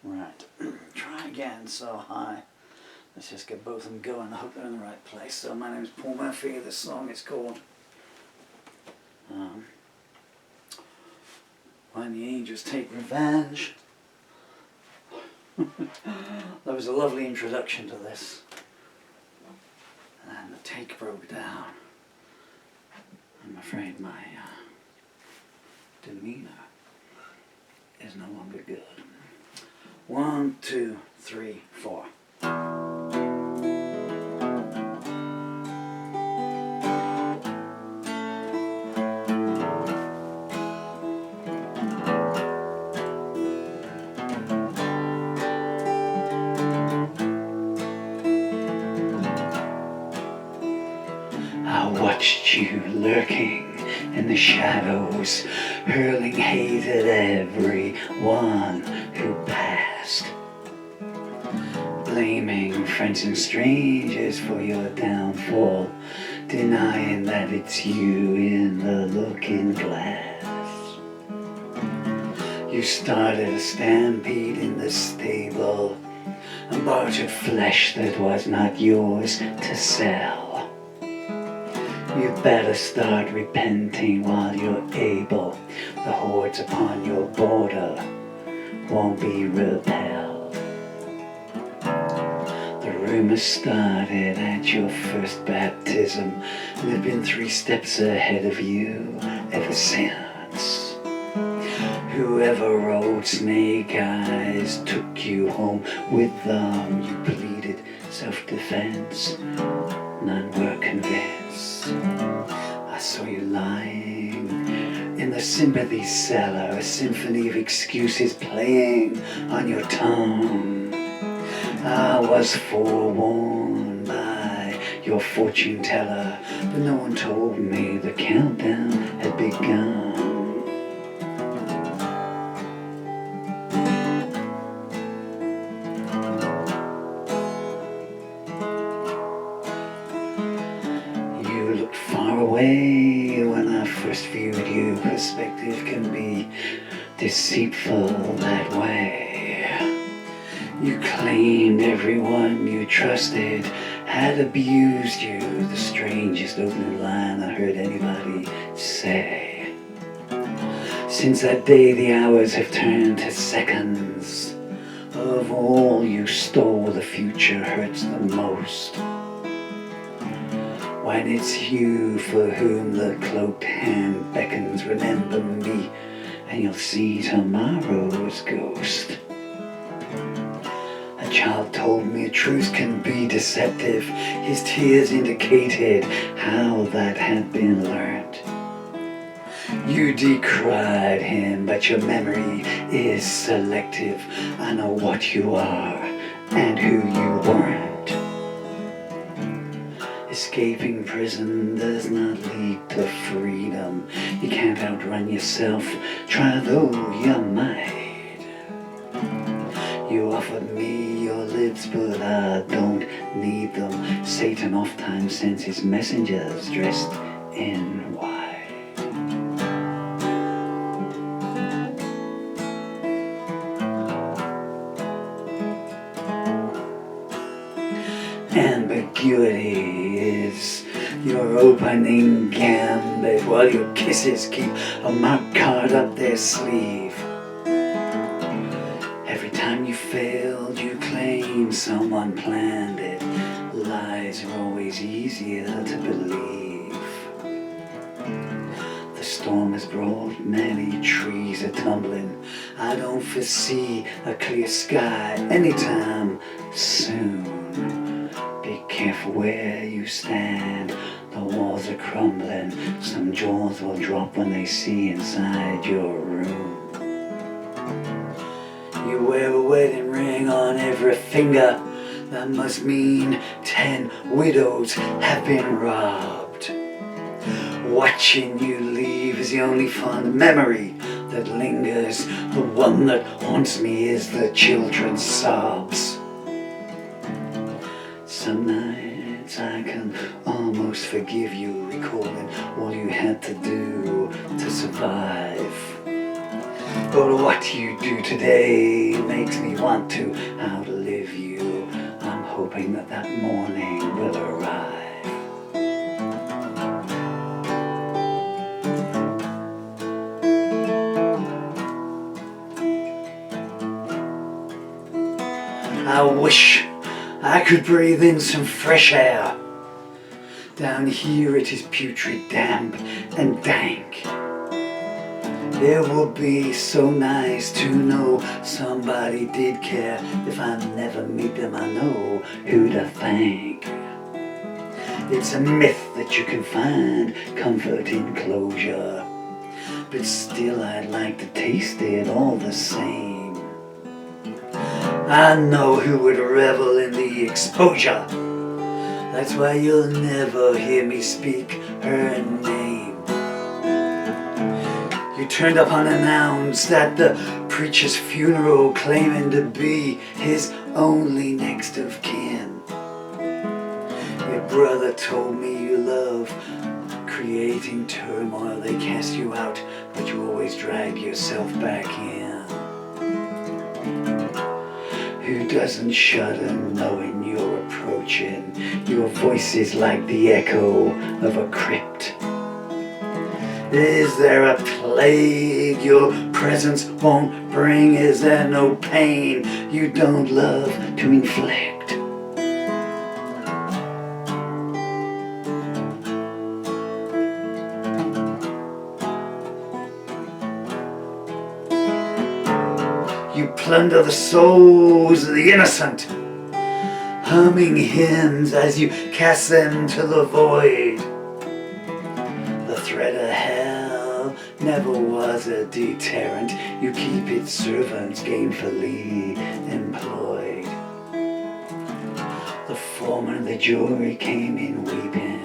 Right, try again, so high. Let's just get both of them going. I hope they're in the right place. So my name is Paul Murphy. This song is called When the Angels Take Revenge. That was a lovely introduction to this. And the take broke down. I'm afraid my demeanor is no longer good. 1, 2, 3, 4. I watched you lurking in the shadows, hurling hate at everyone who passed, blaming friends and strangers for your downfall, denying that it's you in the looking glass. You started a stampede in the stable and bartered flesh that was not yours to sell. You better start repenting while you're able. The hordes upon your border won't be repelled. The rumors started at your first baptism, and they've been 3 steps ahead of you ever since. Whoever rode snake eyes took you home with them. You pleaded self-defense, none were convinced. I saw you lying in the sympathy cellar, a symphony of excuses playing on your tongue. I was forewarned by your fortune teller, but no one told me the countdown had begun. You looked far away when I first viewed you. Perspective can be deceitful that way. You claimed everyone you trusted had abused you, the strangest opening line I heard anybody say. Since that day the hours have turned to seconds. Of all you stole, the future hurts the most. When it's you for whom the cloaked hand beckons, remember me and you'll see tomorrow's ghost. A child told me truth can be deceptive. His tears indicated how that had been learnt. You decried him, but your memory is selective. I know what you are and who you weren't. Escaping prison does not lead to freedom. You can't outrun yourself, try though you might. You offered me your lips, but I don't need them. Satan oft-times sends his messengers dressed in white. Ambiguity is your opening gambit, while your kisses keep a marked card up their sleeve. Every time you failed, you claim someone planned it. Lies are always easier to believe. The storm has brought many trees a tumbling. I don't foresee a clear sky anytime soon. Be careful where you stand, the walls are crumbling. Some jaws will drop when they see inside your room. You wear a wedding ring on every finger. That must mean 10 widows have been robbed. Watching you leave is the only fond memory that lingers. The one that haunts me is the children's sobs. Some nights I can almost forgive you, recalling all you had to do to survive. But what you do today makes me wonder that morning will arrive. I wish I could breathe in some fresh air. Down here it is putrid, damp and dank. It would be so nice to know somebody did care. If I never meet them, I know who to thank. It's a myth that you can find comfort in closure, but still I'd like to taste it all the same. I know who would revel in the exposure. That's why you'll never hear me speak her name. You turned up unannounced at the preacher's funeral, claiming to be his only next of kin. Your brother told me you love creating turmoil. They cast you out, but you always drag yourself back in. Who doesn't shudder knowing you're approaching? Your voice is like the echo of a crypt. Is there a plague your presence won't bring? Is there no pain you don't love to inflict? You plunder the souls of the innocent, humming hymns as you cast them to the void. The threat of hell never was a deterrent. You keep its servants gainfully employed. The foreman of the jury came in weeping.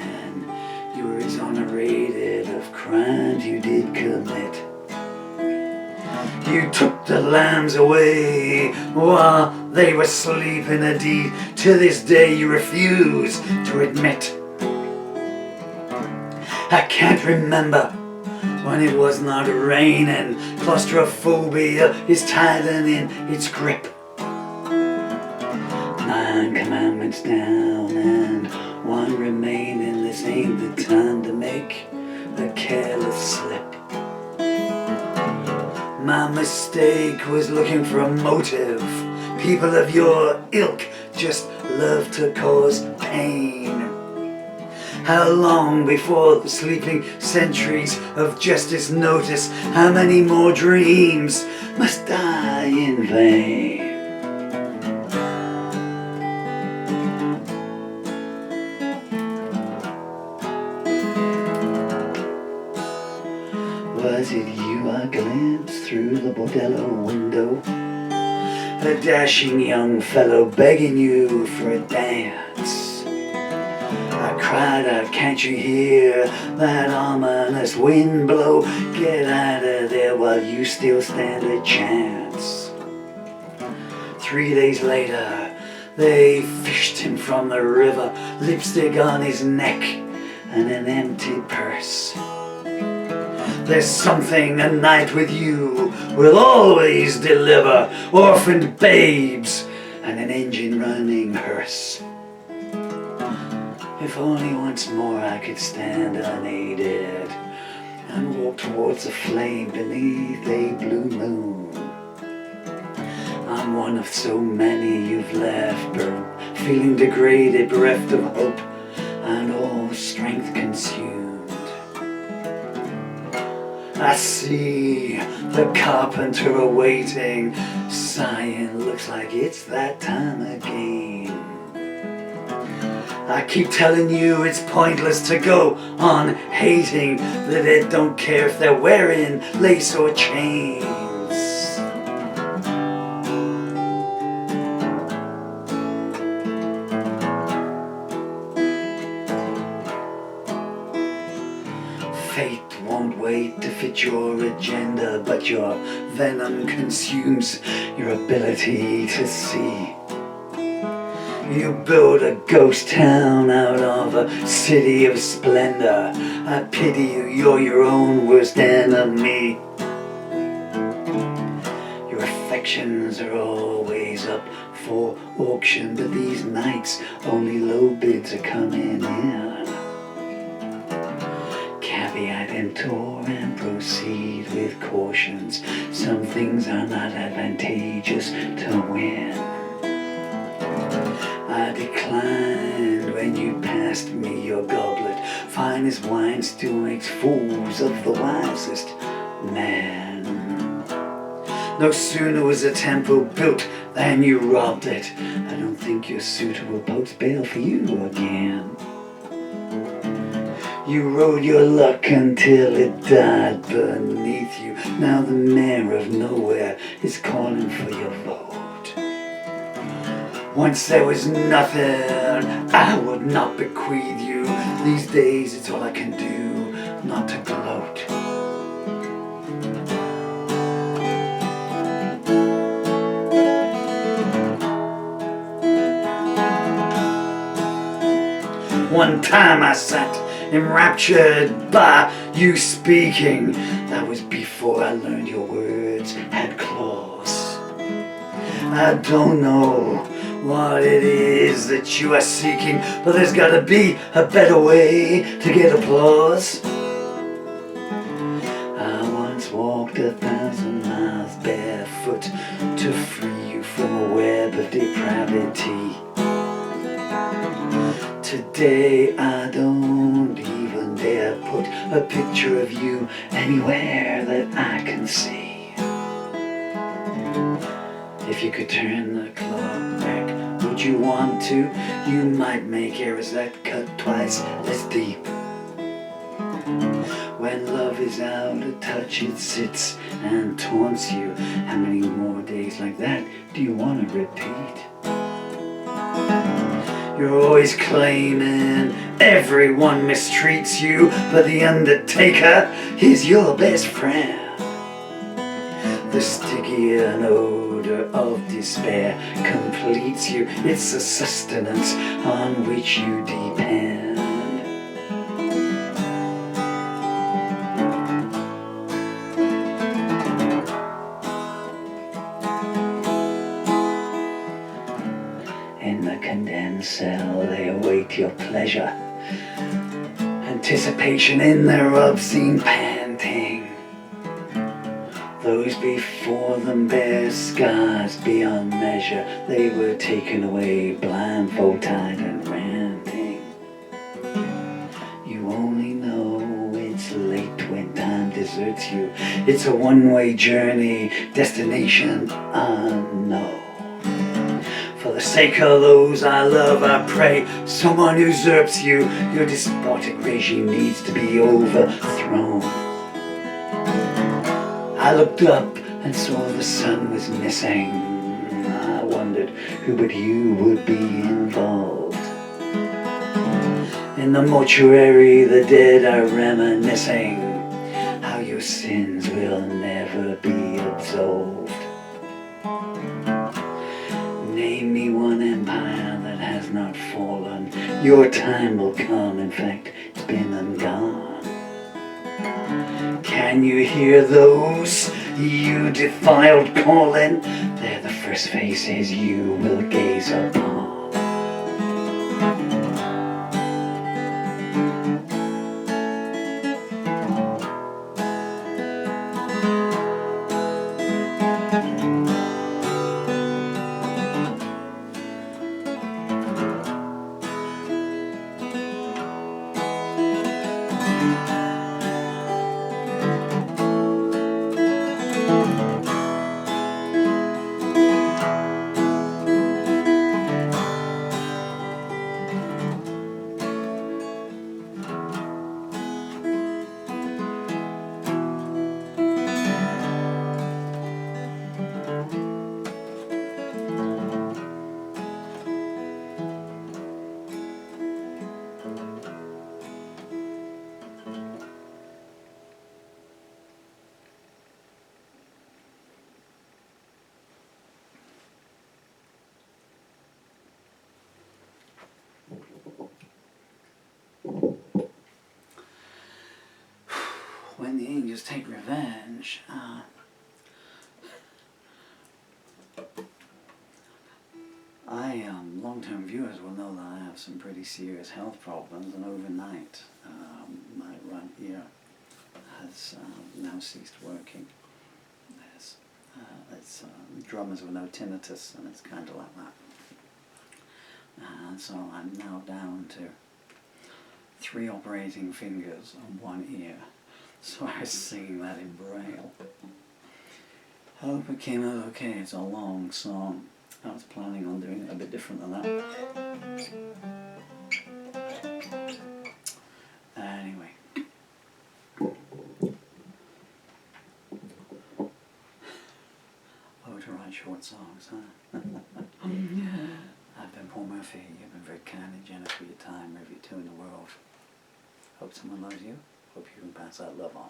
You were exonerated of crimes you did commit. You took the lambs away while they were sleeping, a deed to this day you refuse to admit. I can't remember when it was not raining. Claustrophobia is tightening its grip. 9 commandments down and 1 remaining. This ain't the time to make a careless slip. My mistake was looking for a motive. People of your ilk just love to cause pain. How long before the sleeping centuries of justice notice? How many more dreams must die in vain? Was it you I glanced through the bordello window? A dashing young fellow begging you for a dance. I cried out, can't you hear that ominous wind blow? Get out of there while you still stand a chance. 3 days later, they fished him from the river, lipstick on his neck and an empty purse. There's something a night with you will always deliver. Orphaned babes and an engine running hearse. If only once more I could stand unaided and walk towards a flame beneath a blue moon. I'm one of so many you've left, feeling degraded, bereft of hope and all strength consumed. I see the carpenter awaiting, sighing, looks like it's that time again. I keep telling you it's pointless to go on hating, that it don't care if they're wearing lace or chains. Fate won't wait to fit your agenda, but your venom consumes your ability to see. You build a ghost town out of a city of splendor. I pity you, you're your own worst enemy. Your affection Mansions are always up for auction, but these nights only low bids are coming in. Caveat emptor and proceed with cautions. Some things are not advantageous to win. I declined when you passed me your goblet. Finest wine still makes fools of the wisest man. No sooner was a temple built than you robbed it. I don't think your suitor will post bail for you again. You rode your luck until it died beneath you. Now the mayor of nowhere is calling for your vote. Once there was nothing I would not bequeath you. These days it's all I can do not to gloat. One time I sat enraptured by you speaking. That was before I learned your words had claws. I don't know what it is that you are seeking, but there's gotta be a better way to get applause. I once walked 1,000 miles barefoot to free you from a web of depravity. Today I don't even dare put a picture of you anywhere that I can see. If you could turn the clock back, would you want to? You might make errors that cut twice as deep. When love is out of touch, it sits and taunts you. How many more days like that do you want to repeat? You're always claiming everyone mistreats you, but the undertaker is your best friend. The Stygian odor of despair completes you. It's the sustenance on which you depend. In the condemned cell they await your pleasure. Anticipation in their obscene panting. Those before them bear scars beyond measure. They were taken away blindfold, tied and ranting. You only know it's late when time deserts you. It's a one-way journey, destination unknown. For the sake of those I love, I pray someone usurps you. Your despotic regime needs to be overthrown. I looked up and saw the sun was missing. I wondered who but you would be involved. In the mortuary the dead are reminiscing how your sins will never be absolved. Name me one empire that has not fallen. Your time will come, in fact, it's been and gone. Can you hear those you defiled calling? They're the first faces you will gaze upon. When the angels take revenge, Long-term viewers will know that I have some pretty serious health problems, and overnight my right ear has now ceased working. Drummers with no tinnitus, and it's kind of like that. And so I'm now down to 3 operating fingers on one ear. So I was singing that in Braille. I hope it came out okay. It's a long song. I was planning on doing it a bit different than that. Anyway. Oh, to write short songs, huh? I've been Paul Murphy. You've been very kind and generous with your time, wherever you're in the world. Hope someone loves you. Hope you can pass that love on.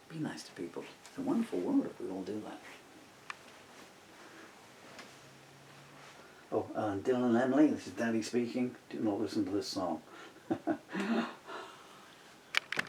Be nice to people. It's a wonderful world if we all do that. Oh, Dylan and Emily, this is Daddy speaking. Do not listen to this song.